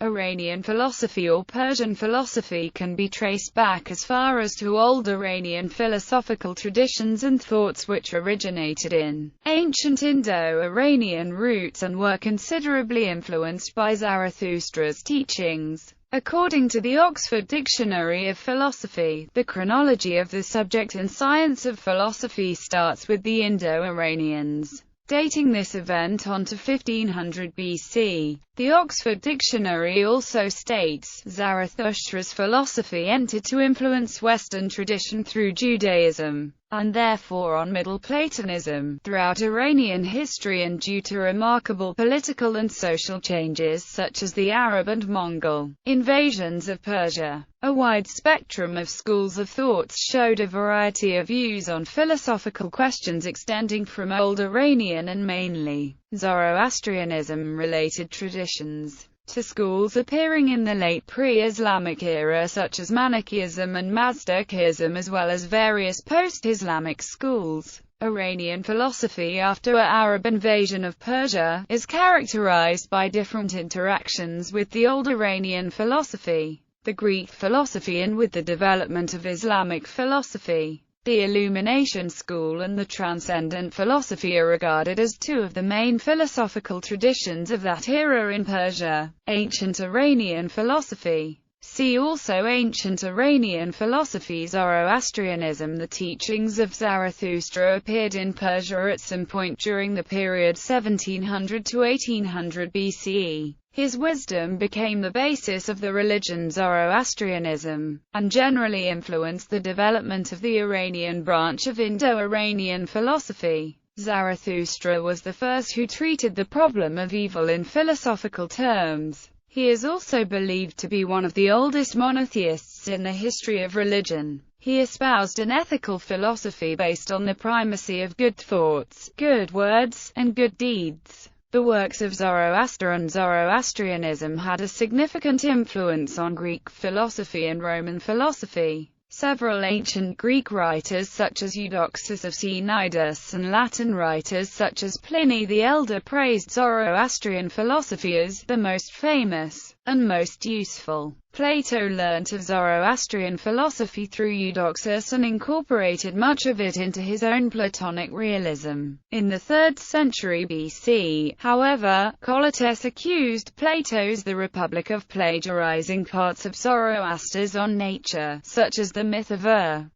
Iranian philosophy or Persian philosophy can be traced back as far as to old Iranian philosophical traditions and thoughts which originated in ancient Indo-Iranian roots and were considerably influenced by Zarathustra's teachings. According to the Oxford Dictionary of Philosophy, the chronology of the subject and science of philosophy starts with the Indo-Iranians, dating this event on to 1500 BC. The Oxford Dictionary also states, Zarathustra's philosophy entered to influence Western tradition through Judaism, and therefore on Middle Platonism, throughout Iranian history, and due to remarkable political and social changes such as the Arab and Mongol invasions of Persia. A wide spectrum of schools of thought showed a variety of views on philosophical questions extending from Old Iranian and mainly Zoroastrianism-related traditions, to schools appearing in the late pre-Islamic era such as Manichaeism and Mazdachaism, as well as various post-Islamic schools. Iranian philosophy after the Arab invasion of Persia is characterized by different interactions with the Old Iranian philosophy, the Greek philosophy, and with the development of Islamic philosophy. The Illumination school and the Transcendent Theosophy are regarded as two of the main philosophical traditions of that era in Persia. Ancient Iranian philosophy. See also Ancient Iranian philosophy. Zoroastrianism. The teachings of Zarathustra appeared in Persia at some point during the period 1700 to 1800 BCE. His wisdom became the basis of the religion Zoroastrianism, and generally influenced the development of the Iranian branch of Indo-Iranian philosophy. Zarathustra was the first who treated the problem of evil in philosophical terms. He is also believed to be one of the oldest monotheists in the history of religion. He espoused an ethical philosophy based on the primacy of good thoughts, good words, and good deeds. The works of Zoroaster and Zoroastrianism had a significant influence on Greek philosophy and Roman philosophy. Several ancient Greek writers such as Eudoxus of Cnidus and Latin writers such as Pliny the Elder praised Zoroastrian philosophy as the most famous and most useful. Plato learnt of Zoroastrian philosophy through Eudoxus and incorporated much of it into his own Platonic realism. In the 3rd century BC, however, Colotes accused Plato's The Republic of plagiarizing parts of Zoroaster's On Nature, such as the myth of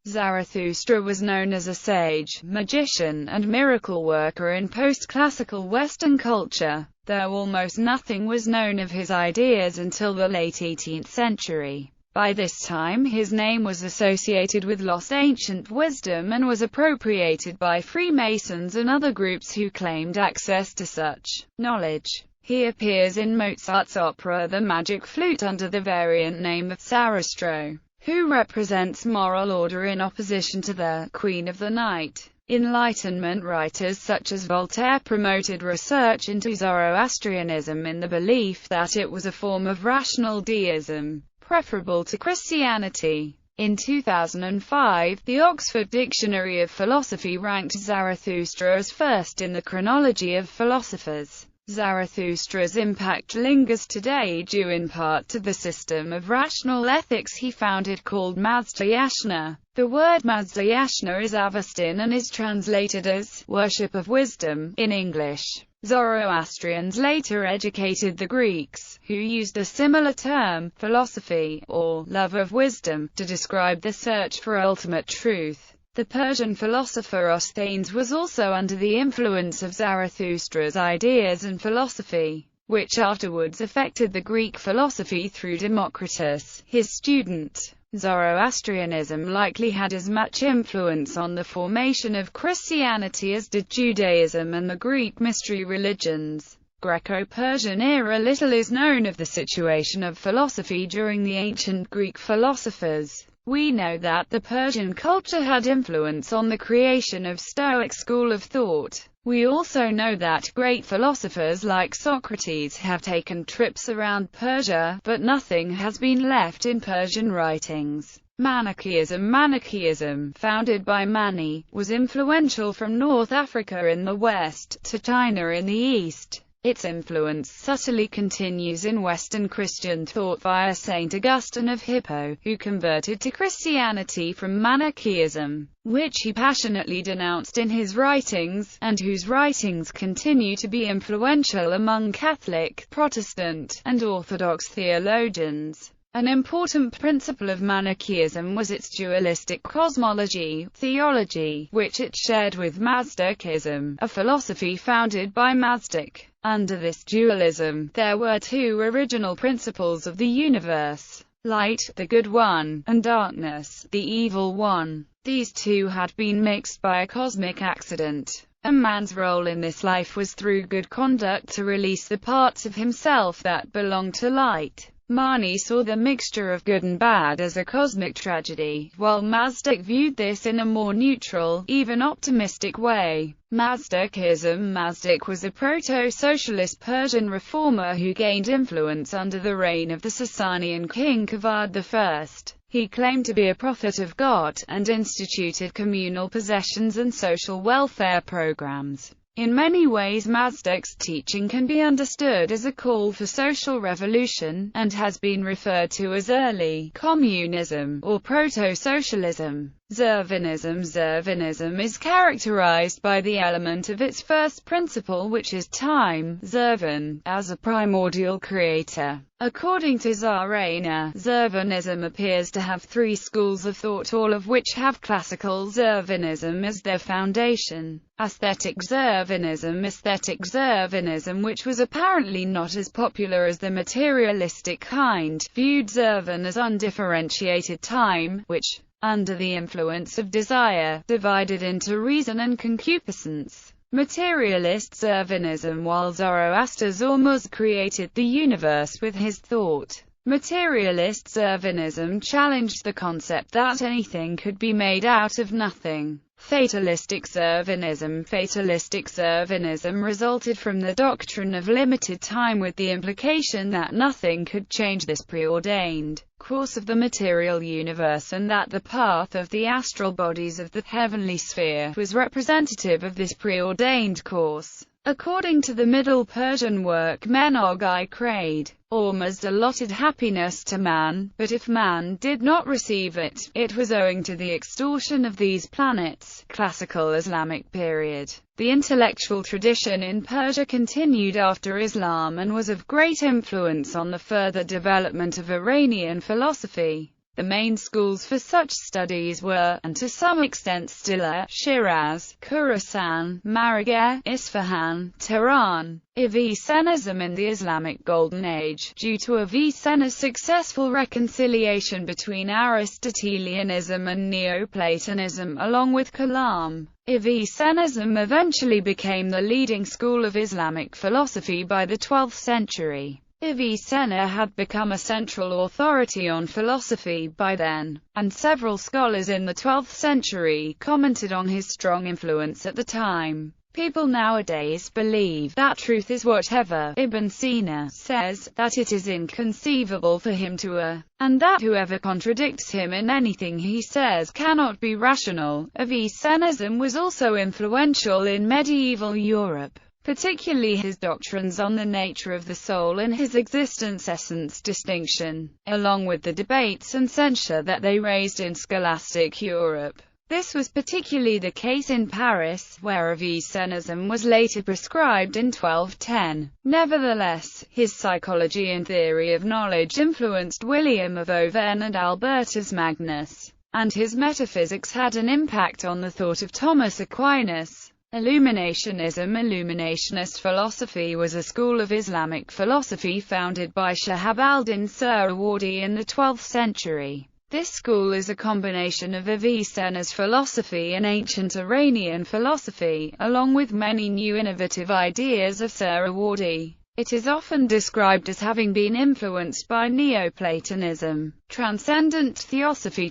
Zarathustra was known as a sage, magician, and miracle worker in post-classical Western culture, though almost nothing was known of his ideas until the late 18th century. By this time his name was associated with lost ancient wisdom and was appropriated by Freemasons and other groups who claimed access to such knowledge. He appears in Mozart's opera The Magic Flute under the variant name of Sarastro, who represents moral order in opposition to the Queen of the Night. Enlightenment writers such as Voltaire promoted research into Zoroastrianism in the belief that it was a form of rational deism, preferable to Christianity. In 2005, the Oxford Dictionary of Philosophy ranked Zarathustra as first in the chronology of philosophers. Zarathustra's impact lingers today due in part to the system of rational ethics he founded called Mazda-yashna. The word Mazda-yashna is Avestan and is translated as worship of wisdom in English. Zoroastrians later educated the Greeks, who used a similar term, philosophy, or love of wisdom, to describe the search for ultimate truth. The Persian philosopher Osthanes was also under the influence of Zarathustra's ideas and philosophy, which afterwards affected the Greek philosophy through Democritus, his student. Zoroastrianism likely had as much influence on the formation of Christianity as did Judaism and the Greek mystery religions. Greco-Persian era. Little is known of the situation of philosophy during the ancient Greek philosophers. We know that the Persian culture had influence on the creation of Stoic school of thought. We also know that great philosophers like Socrates have taken trips around Persia, but nothing has been left in Persian writings. Manichaeism, founded by Mani, was influential from North Africa in the west, to China in the east. Its influence subtly continues in Western Christian thought via Saint Augustine of Hippo, who converted to Christianity from Manichaeism, which he passionately denounced in his writings, and whose writings continue to be influential among Catholic, Protestant, and Orthodox theologians. An important principle of Manichaeism was its dualistic cosmology, theology, which it shared with Mazdaism, a philosophy founded by Mazdak. Under this dualism, there were two original principles of the universe: light, the good one, and darkness, the evil one. These two had been mixed by a cosmic accident. A man's role in this life was through good conduct to release the parts of himself that belonged to light. Mani saw the mixture of good and bad as a cosmic tragedy, while Mazdak viewed this in a more neutral, even optimistic way. Mazdak was a proto-socialist Persian reformer who gained influence under the reign of the Sasanian king Kavad I. He claimed to be a prophet of God, and instituted communal possessions and social welfare programs. In many ways Mazdak's teaching can be understood as a call for social revolution, and has been referred to as early communism, or proto-socialism. Zervanism is characterized by the element of its first principle, which is time, Zervan, as a primordial creator. According to Zervanism appears to have three schools of thought, all of which have classical Zervanism as their foundation. Aesthetic Zervanism, which was apparently not as popular as the materialistic kind, viewed Zervan as undifferentiated time, which, under the influence of desire, divided into reason and concupiscence. Materialist Zervanism, while Zoroaster's Ormuzd created the universe with his thought. Materialist Zervanism challenged the concept that anything could be made out of nothing. Fatalistic Zervanism resulted from the doctrine of limited time, with the implication that nothing could change this preordained course of the material universe, and that the path of the astral bodies of the heavenly sphere was representative of this preordained course. According to the Middle Persian work Menog-i-Krade, Ormuzd allotted happiness to man, but if man did not receive it, it was owing to the extortion of these planets. Classical Islamic period. The intellectual tradition in Persia continued after Islam and was of great influence on the further development of Iranian philosophy. The main schools for such studies were, and to some extent still are, Shiraz, Khorasan, Marageh, Isfahan, Tehran. Avicennism in the Islamic Golden Age. Due to Avicenna's successful reconciliation between Aristotelianism and Neoplatonism, along with Kalam, Avicennism eventually became the leading school of Islamic philosophy by the 12th century. Avicenna had become a central authority on philosophy by then, and several scholars in the 12th century commented on his strong influence at the time. People nowadays believe that truth is whatever Ibn Sina says, that it is inconceivable for him to err, and that whoever contradicts him in anything he says cannot be rational. Avicennism was also influential in medieval Europe, particularly his doctrines on the nature of the soul and his existence-essence distinction, along with the debates and censure that they raised in scholastic Europe. This was particularly the case in Paris, where Avicennism was later prescribed in 1210. Nevertheless, his psychology and theory of knowledge influenced William of Auvergne and Albertus Magnus, and his metaphysics had an impact on the thought of Thomas Aquinas. Illuminationist philosophy was a school of Islamic philosophy founded by Shahab al-Din Suhrawardi in the 12th century. This school is a combination of Avicenna's philosophy and ancient Iranian philosophy, along with many new innovative ideas of Suhrawardi. It is often described as having been influenced by Neoplatonism. Transcendent Theosophy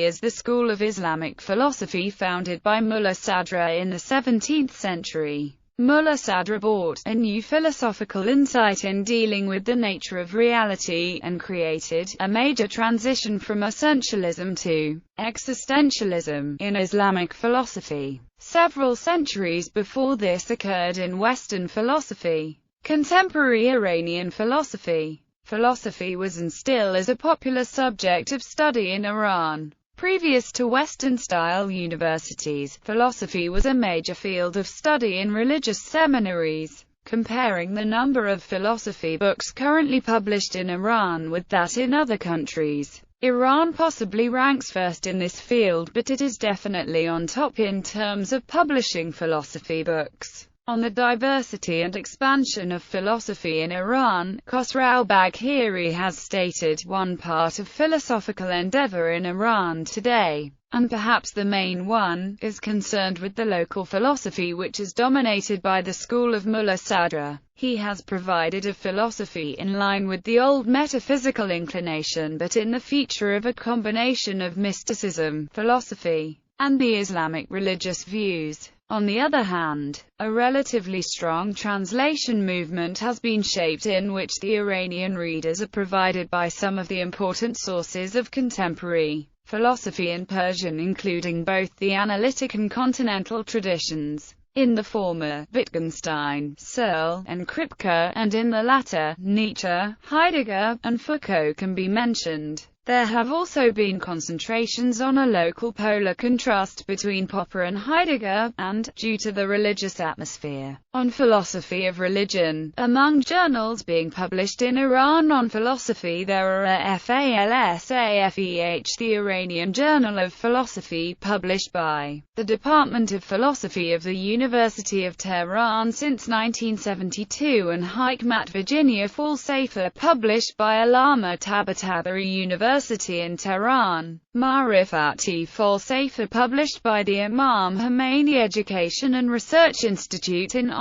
is the school of Islamic philosophy founded by Mullah Sadra in the 17th century. Mullah Sadra brought a new philosophical insight in dealing with the nature of reality, and created a major transition from essentialism to existentialism in Islamic philosophy. Several centuries before this occurred in Western philosophy. Contemporary Iranian philosophy. Philosophy was and still is a popular subject of study in Iran. Previous to Western-style universities, philosophy was a major field of study in religious seminaries. Comparing the number of philosophy books currently published in Iran with that in other countries, Iran possibly ranks first in this field, but it is definitely on top in terms of publishing philosophy books. On the diversity and expansion of philosophy in Iran, Khosrau Bagheri has stated, one part of philosophical endeavor in Iran today, and perhaps the main one, is concerned with the local philosophy which is dominated by the school of Mullah Sadra. He has provided a philosophy in line with the old metaphysical inclination, but in the feature of a combination of mysticism, philosophy, and the Islamic religious views. On the other hand, a relatively strong translation movement has been shaped in which the Iranian readers are provided by some of the important sources of contemporary philosophy in Persian, including both the analytic and continental traditions. In the former, Wittgenstein, Searle, and Kripke, and in the latter, Nietzsche, Heidegger, and Foucault can be mentioned. There have also been concentrations on a local polar contrast between Popper and Heidegger, and, due to the religious atmosphere, on philosophy of religion. Among journals being published in Iran on philosophy there are FALSAFEH, the Iranian Journal of Philosophy, published by the Department of Philosophy of the University of Tehran since 1972, and Hikmat Virginia Falsafa, published by Allama Tabatabai University in Tehran. Marifati Falsafa, published by the Imam Khomeini Education and Research Institute in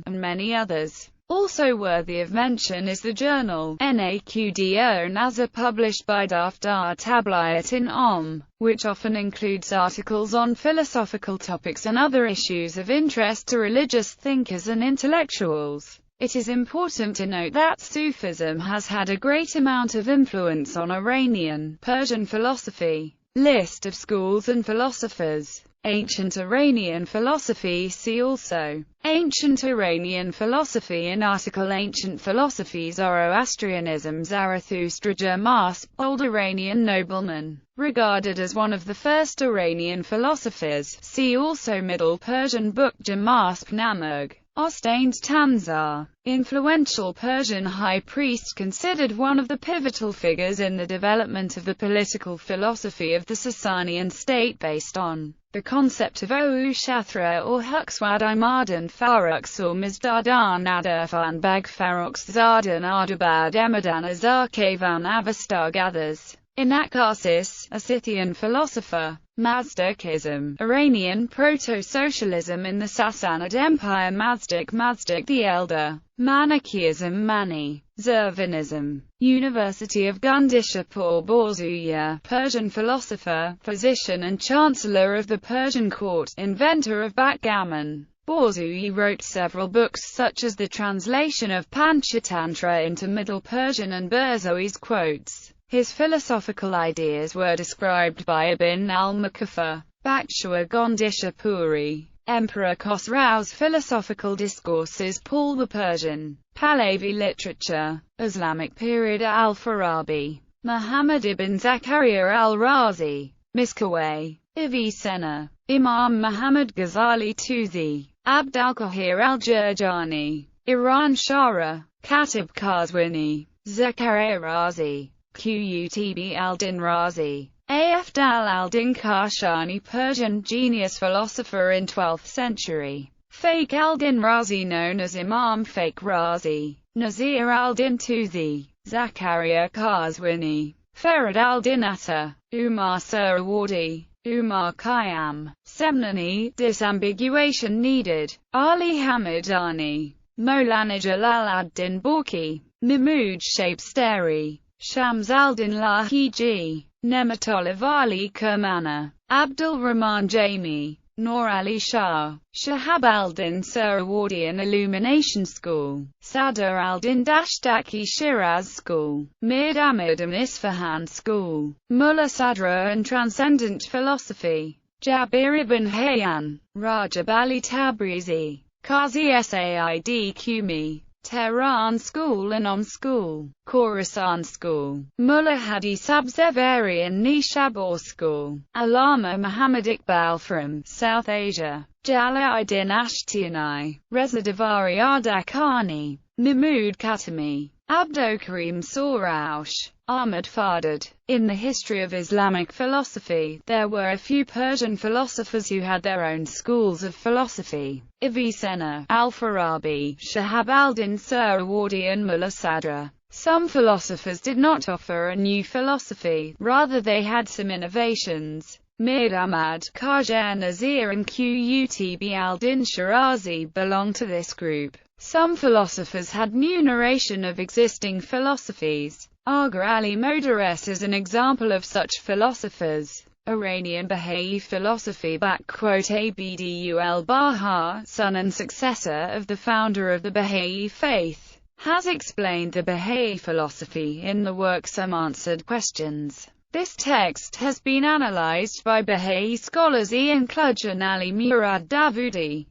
and many others. Also worthy of mention is the journal Naqdo Nazar, published by Daftar Tablighat in which often includes articles on philosophical topics and other issues of interest to religious thinkers and intellectuals. It is important to note that Sufism has had a great amount of influence on Iranian, Persian philosophy. List of schools and philosophers. Ancient Iranian philosophy. See also Ancient Iranian philosophy in article Ancient philosophy. Zoroastrianism. Zarathustra. Jamas, old Iranian nobleman, regarded as one of the first Iranian philosophers. See also Middle Persian book Jamas Namug. Ostained Tanzar, influential Persian high priest, considered one of the pivotal figures in the development of the political philosophy of the Sasanian state based on the concept of Oushatra or Huxwad-i-Mardan Faruks or Mizdadan Adarfan Bag Faruks Zardan Ardabad Emadan Azarkavan Avastag. Others. Inakasis, a Scythian philosopher. Mazdakism, Iranian proto-socialism in the Sassanid Empire. Mazdak the Elder. Manichaeism. Mani. Zervanism. University of Gundishapur. Borzuya, Persian philosopher, physician and chancellor of the Persian court, inventor of backgammon. Borzuyi wrote several books such as the translation of Panchatantra into Middle Persian, and Berzoi's quotes his philosophical ideas were described by Ibn al-Mukafa. Bakshua Gondishapuri. Emperor Khosrau's philosophical discourses. Paul the Persian. Pahlavi literature. Islamic period. Al-Farabi. Muhammad ibn Zakaria al-Razi. Miskawayh. Avicenna. Imam Muhammad Ghazali Tuzi. Abd al-Qahir al-Jurjani. Iran Shara. Khatib Kazwini. Zakaria Razi. Qutb al-Din Razi. Afdal al-Din Kashani, Persian genius philosopher in 12th century. Fakhr al-Din Razi, known as Imam Fakhr Razi. Nazir al-Din Tuzi. Zakaria Kazwini. Farad al-Din Atta. Umar Suhrawardi. Umar Khayyam. Semnani, disambiguation needed. Ali Hamadani. Maulana Jalal ad-Din Borki. Mahmud Shabstari. Shams al-Din Lahiji. Nematollah Ali Kermana. Abdul Rahman Jami. Noor Ali Shah, Shahab al-Din Suhrawardian Illumination School, Sadr al-Din Dashtaki Shiraz School, Mir Ahmad Isfahan School, Mullah Sadra and Transcendent Philosophy, Jabir ibn Hayyan, Rajab Ali Tabrizi, Qazi Said Qumi, Tehran School and School, Khorasan School, Mullah Hadi Sabzevari and Nishabur School, Allama Muhammad Iqbal from South Asia, Jalauddin Ashtiani, Reza Davari Ardakhani, Mahmud Khatami, Abdokarim Soroush, Ahmad Fardad. In the history of Islamic philosophy, there were a few Persian philosophers who had their own schools of philosophy. Avicenna, Al-Farabi, Shahab al-Din Suhrawardi and Mullah Sadra. Some philosophers did not offer a new philosophy, rather they had some innovations. Mir Ahmad, Khaja Nazir and Qutb al-Din Shirazi belong to this group. Some philosophers had new narration of existing philosophies. Agha Ali Modarres is an example of such philosophers. Iranian Baha'i Philosophy Abdul Baha, son and successor of the founder of the Baha'i faith, has explained the Baha'i philosophy in the work Some Answered Questions. This text has been analyzed by Baha'i scholars Ian Kludge and Ali Murad Davoudi.